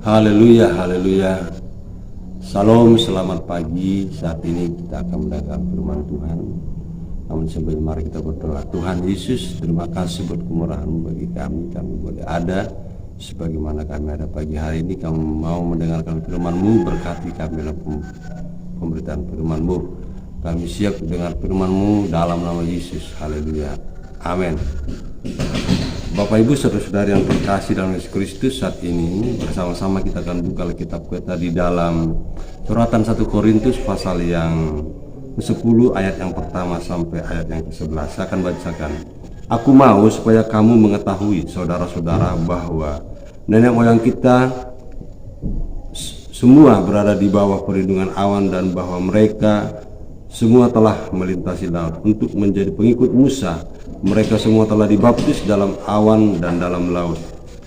Haleluya, haleluya. Salam, selamat pagi. Saat ini kita akan mendengar firman Tuhan. Namun sebelum mari kita berdoa. Tuhan Yesus, terima kasih buat kemurahan-Mu bagi kami. Kami boleh ada sebagaimana kami ada pagi hari ini. Kami mau mendengarkan firman-Mu, berkati kami dalam pemberitaan firman-Mu. Kami siap mendengar firman-Mu dalam nama Yesus. Haleluya. Amin. Bapak Ibu saudara-saudari yang terkasih dalam Yesus Kristus, saat ini bersama-sama kita akan buka kitab kita di dalam suratan 1 Korintus pasal yang ke-10 ayat yang pertama sampai ayat yang ke-11. Saya akan bacakan. Aku mau supaya kamu mengetahui saudara-saudara bahwa nenek moyang kita semua berada di bawah perlindungan awan dan bahwa mereka semua telah melintasi laut untuk menjadi pengikut Musa. Mereka semua telah dibaptis dalam awan dan dalam laut.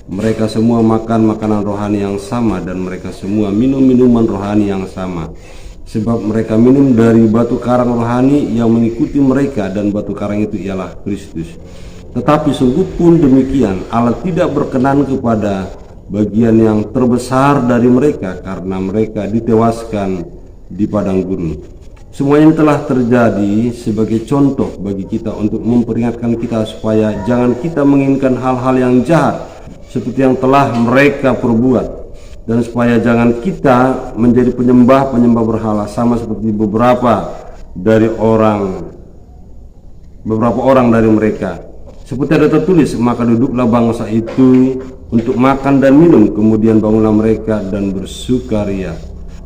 Mereka semua makan makanan rohani yang sama dan mereka semua minum minuman rohani yang sama. Sebab mereka minum dari batu karang rohani yang mengikuti mereka, dan batu karang itu ialah Kristus. Tetapi sungguh pun demikian, Allah tidak berkenan kepada bagian yang terbesar dari mereka, karena mereka ditewaskan di padang gurun. Semua ini telah terjadi sebagai contoh bagi kita untuk memperingatkan kita supaya jangan kita menginginkan hal-hal yang jahat seperti yang telah mereka perbuat, dan supaya jangan kita menjadi penyembah berhala sama seperti beberapa orang dari mereka. Seperti ada tertulis, maka duduklah bangsa itu untuk makan dan minum, kemudian bangunlah mereka dan bersukaria.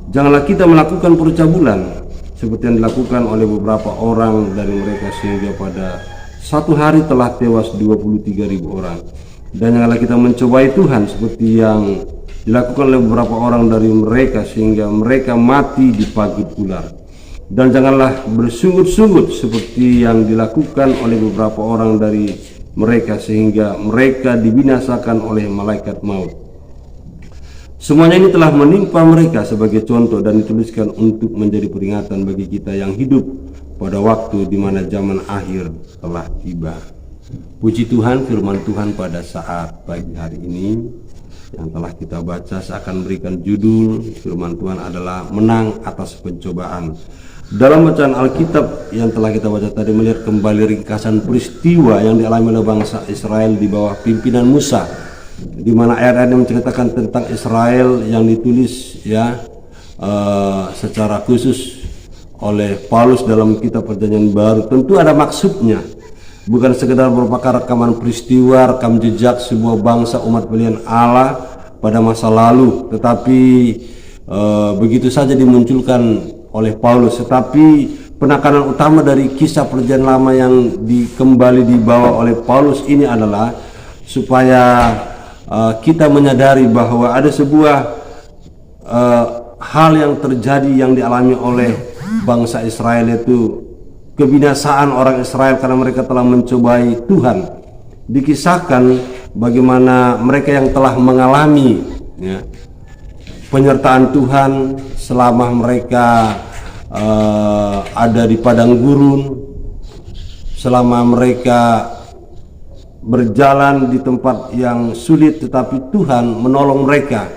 Janganlah kita melakukan percabulan seperti yang dilakukan oleh beberapa orang dari mereka, sehingga pada satu hari telah tewas 23.000 orang. Dan janganlah kita mencobai Tuhan seperti yang dilakukan oleh beberapa orang dari mereka, sehingga mereka mati dipagut ular. Dan janganlah bersungut-sungut seperti yang dilakukan oleh beberapa orang dari mereka, sehingga mereka dibinasakan oleh malaikat maut. Semuanya ini telah menimpa mereka sebagai contoh dan dituliskan untuk menjadi peringatan bagi kita yang hidup pada waktu di mana zaman akhir telah tiba. Puji Tuhan, firman Tuhan pada saat pagi hari ini yang telah kita baca, saya akan berikan judul firman Tuhan adalah menang atas pencobaan. Dalam bacaan Alkitab yang telah kita baca tadi, melihat kembali ringkasan peristiwa yang dialami oleh bangsa Israel di bawah pimpinan Musa, di mana ayat-ayat yang menceritakan tentang Israel yang ditulis secara khusus oleh Paulus dalam kitab Perjanjian Baru. Tentu ada maksudnya, bukan sekedar merupakan rekaman peristiwa, rekam jejak sebuah bangsa umat pilihan Allah pada masa lalu, tetapi begitu saja dimunculkan oleh Paulus. Tetapi penekanan utama dari kisah Perjanjian Lama yang kembali dibawa oleh Paulus ini adalah supaya kita menyadari bahwa ada sebuah hal yang terjadi yang dialami oleh bangsa Israel, yaitu kebinasaan orang Israel karena mereka telah mencobai Tuhan. Dikisahkan bagaimana mereka yang telah mengalami penyertaan Tuhan selama mereka ada di padang gurun, selama mereka berjalan di tempat yang sulit, tetapi Tuhan menolong mereka.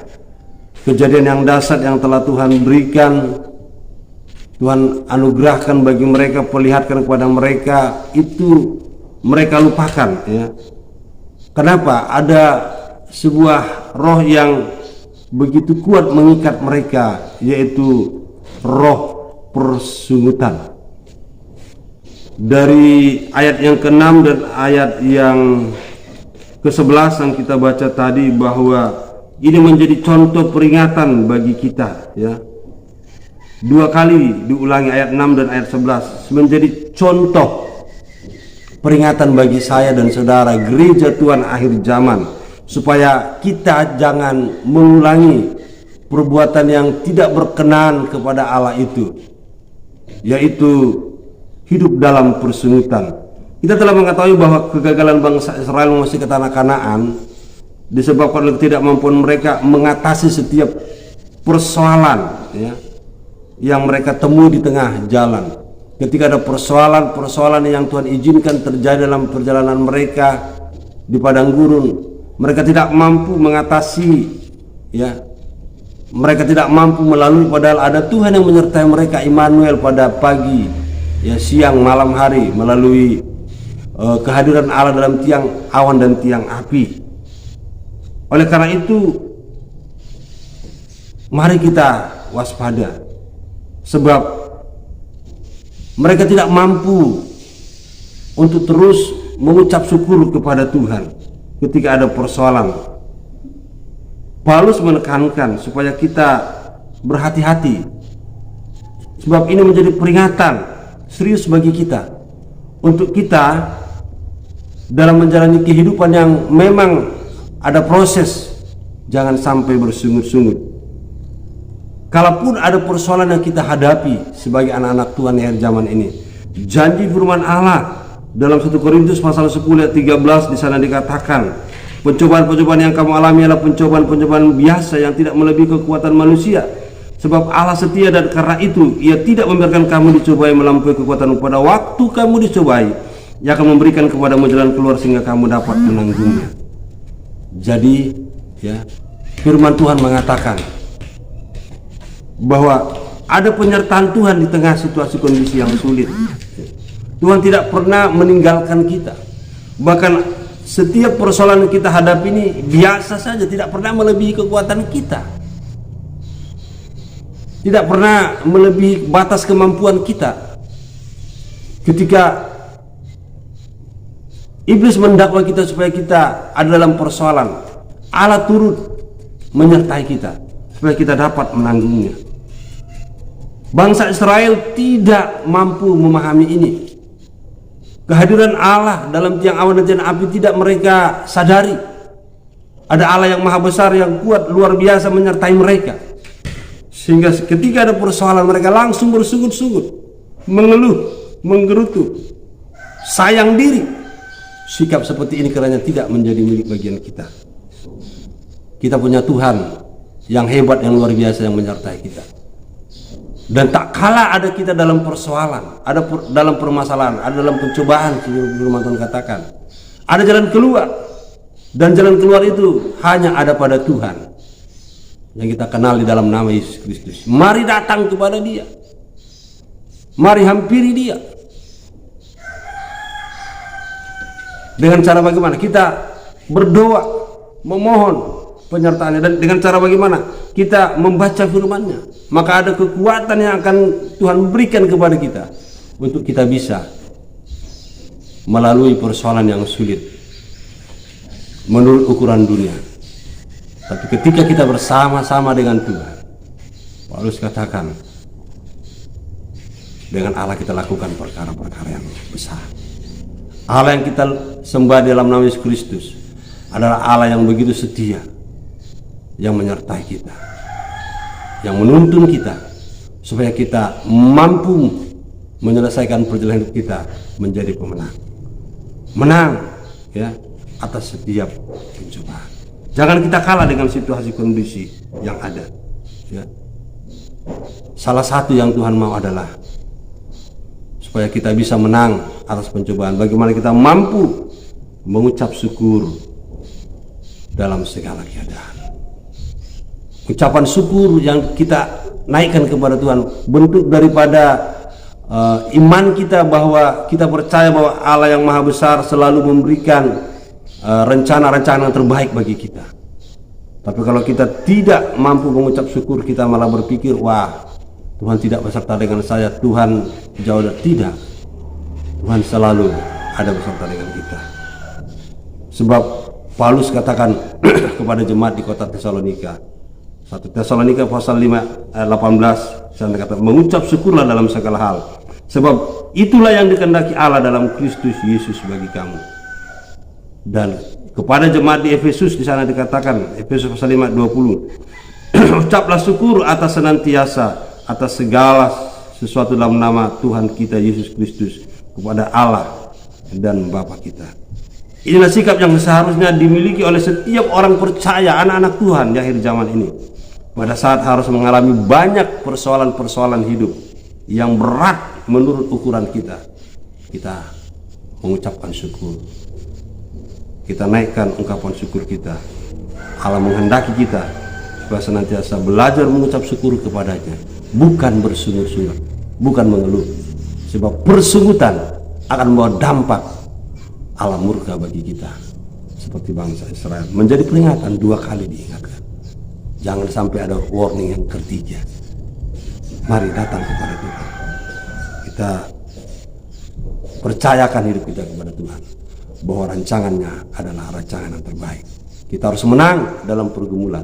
Kejadian yang dahsyat yang telah Tuhan berikan, Tuhan anugerahkan bagi mereka, perlihatkan kepada mereka, itu mereka lupakan. Kenapa? Ada sebuah roh yang begitu kuat mengikat mereka, yaitu roh persungutan. Dari ayat yang ke-6 dan ayat yang ke-11 yang kita baca tadi, bahwa ini menjadi contoh peringatan bagi kita. Dua kali diulangi ayat 6 dan ayat 11, menjadi contoh peringatan bagi saya dan saudara, gereja Tuhan akhir zaman, supaya kita jangan mengulangi perbuatan yang tidak berkenan kepada Allah itu, yaitu hidup dalam persungutan. Kita telah mengetahui bahwa kegagalan bangsa Israel memasuki tanah Kanaan disebabkan oleh ketidakmampuan mereka mengatasi setiap persoalan yang mereka temui di tengah jalan. Ketika ada persoalan yang Tuhan izinkan terjadi dalam perjalanan mereka di padang gurun, mereka tidak mampu mengatasi mereka tidak mampu melalui, padahal ada Tuhan yang menyertai mereka, Immanuel, pada pagi, ya, siang, malam, hari, melalui kehadiran Allah dalam tiang awan dan tiang api. Oleh karena itu, mari kita waspada, sebab mereka tidak mampu untuk terus mengucap syukur kepada Tuhan ketika ada persoalan. Paulus menekankan supaya kita berhati-hati, sebab ini menjadi peringatan serius bagi kita, untuk kita dalam menjalani kehidupan yang memang ada proses, jangan sampai bersungut-sungut. Kalaupun ada persoalan yang kita hadapi sebagai anak-anak Tuhan di akhir zaman ini, janji firman Allah dalam 1 Korintus pasal 10 ayat 13 di sana dikatakan, pencobaan-pencobaan yang kamu alami adalah pencobaan-pencobaan biasa yang tidak melebihi kekuatan manusia. Sebab Allah setia, dan karena itu Ia tidak membiarkan kamu dicobai melampaui kekuatanmu. Pada waktu kamu dicobai, Ia akan memberikan kepadamu jalan keluar sehingga kamu dapat menanggungnya. Jadi, ya, firman Tuhan mengatakan bahwa ada penyertaan Tuhan di tengah situasi kondisi yang sulit. Tuhan tidak pernah meninggalkan kita. Bahkan setiap persoalan yang kita hadapi ini biasa saja, tidak pernah melebihi kekuatan kita, tidak pernah melebihi batas kemampuan kita. Ketika iblis mendakwa kita supaya kita ada dalam persoalan, Allah turut menyertai kita supaya kita dapat menanggungnya. Bangsa Israel tidak mampu memahami ini. Kehadiran Allah dalam tiang awan dan tiang api tidak mereka sadari. Ada Allah yang maha besar, yang kuat, luar biasa menyertai mereka, sehingga ketika ada persoalan mereka langsung bersungut-sungut, mengeluh, menggerutu, sayang diri. Sikap seperti ini kiranya tidak menjadi milik bagian kita. Kita punya Tuhan yang hebat, yang luar biasa, yang menyertai kita. Dan tak kala ada kita dalam persoalan, ada dalam permasalahan, ada dalam pencobaan, firman Tuhan katakan, ada jalan keluar. Dan jalan keluar itu hanya ada pada Tuhan, yang kita kenal di dalam nama Yesus Kristus. Mari datang kepada Dia, mari hampiri Dia. Dengan cara bagaimana? Kita berdoa, memohon penyertaannya. Dan dengan cara bagaimana? Kita membaca firman-Nya. Maka ada kekuatan yang akan Tuhan berikan kepada kita untuk kita bisa melalui persoalan yang sulit menurut ukuran dunia. Tapi ketika kita bersama-sama dengan Tuhan, Paulus katakan, dengan Allah kita lakukan perkara-perkara yang besar. Allah yang kita sembah dalam nama Yesus Kristus adalah Allah yang begitu setia, yang menyertai kita, yang menuntun kita supaya kita mampu menyelesaikan perjalanan hidup kita menjadi pemenang, menang, ya, atas setiap pencobaan. Jangan kita kalah dengan situasi kondisi yang ada, ya. Salah satu yang Tuhan mau adalah supaya kita bisa menang atas pencobaan. Bagaimana kita mampu mengucap syukur dalam segala keadaan. Ucapan syukur yang kita naikkan kepada Tuhan, bentuk daripada iman kita bahwa kita percaya bahwa Allah yang maha besar selalu memberikan rencana-rencana yang terbaik bagi kita. Tapi kalau kita tidak mampu mengucap syukur, kita malah berpikir, wah, Tuhan tidak beserta dengan saya, Tuhan jauh. Tidak, Tuhan selalu ada beserta dengan kita. Sebab Paulus katakan kepada jemaat di kota Tesalonika, 1 Tesalonika pasal 5 ayat 18, saya kata, mengucap syukurlah dalam segala hal, sebab itulah yang dikehendaki Allah dalam Kristus Yesus bagi kamu. Dan kepada jemaat di Efesus di sana dikatakan, Efesus pasal 5 ayat 20, ucaplah syukur atas senantiasa atas segala sesuatu dalam nama Tuhan kita Yesus Kristus kepada Allah dan Bapa kita. Inilah sikap yang seharusnya dimiliki oleh setiap orang percaya, anak-anak Tuhan di akhir zaman ini. Pada saat harus mengalami banyak persoalan-persoalan hidup yang berat menurut ukuran kita, kita mengucapkan syukur. Kita naikkan ungkapan syukur kita. Allah menghendaki kita supaya senantiasa belajar mengucap syukur kepadanya, bukan bersungut-sungut, bukan mengeluh, sebab persungutan akan membawa dampak alam murka bagi kita seperti bangsa Israel. Menjadi peringatan, 2 kali diingatkan. Jangan sampai ada warning yang ketiga. Mari datang kepada Tuhan. Kita percayakan hidup kita kepada Tuhan, bahwa rancangannya adalah rancangan yang terbaik. Kita harus menang dalam pergumulan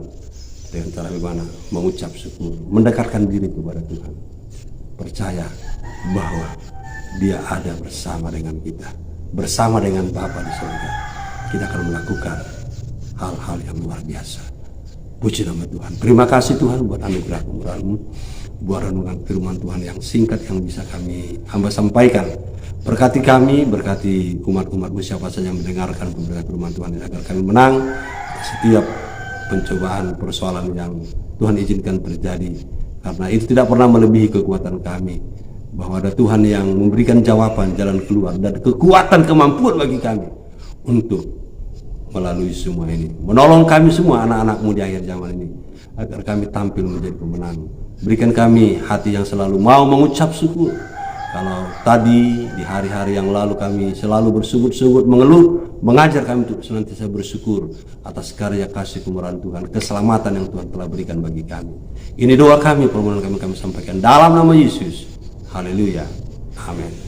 dengan cara bagaimana? Mengucap syukur, mendekatkan diri kepada Tuhan, percaya bahwa Dia ada bersama dengan kita, bersama dengan Bapa di surga. Kita akan melakukan hal-hal yang luar biasa. Puji nama Tuhan. Terima kasih Tuhan buat anugerah kemurahan-Mu, buat renungan firman Tuhan yang singkat yang bisa hamba sampaikan. Berkati kami, berkati umat-umat-Mu siapa saja yang mendengarkan pemberitaan firman Tuhan ini, agar kami menang setiap pencobaan, persoalan yang Tuhan izinkan terjadi, karena itu tidak pernah melebihi kekuatan kami, bahwa ada Tuhan yang memberikan jawaban, jalan keluar, dan kekuatan, kemampuan bagi kami untuk melalui semua ini, menolong kami semua anak-anak-Mu di akhir zaman ini, agar kami tampil menjadi pemenang. Berikan kami hati yang selalu mau mengucap syukur. Kalau tadi di hari-hari yang lalu kami selalu bersungut-sungut mengeluh, mengajar kami untuk senantiasa bersyukur atas karya kasih kemurahan Tuhan, keselamatan yang Tuhan telah berikan bagi kami. Ini doa kami, permohonan kami sampaikan dalam nama Yesus. Haleluya. Amin.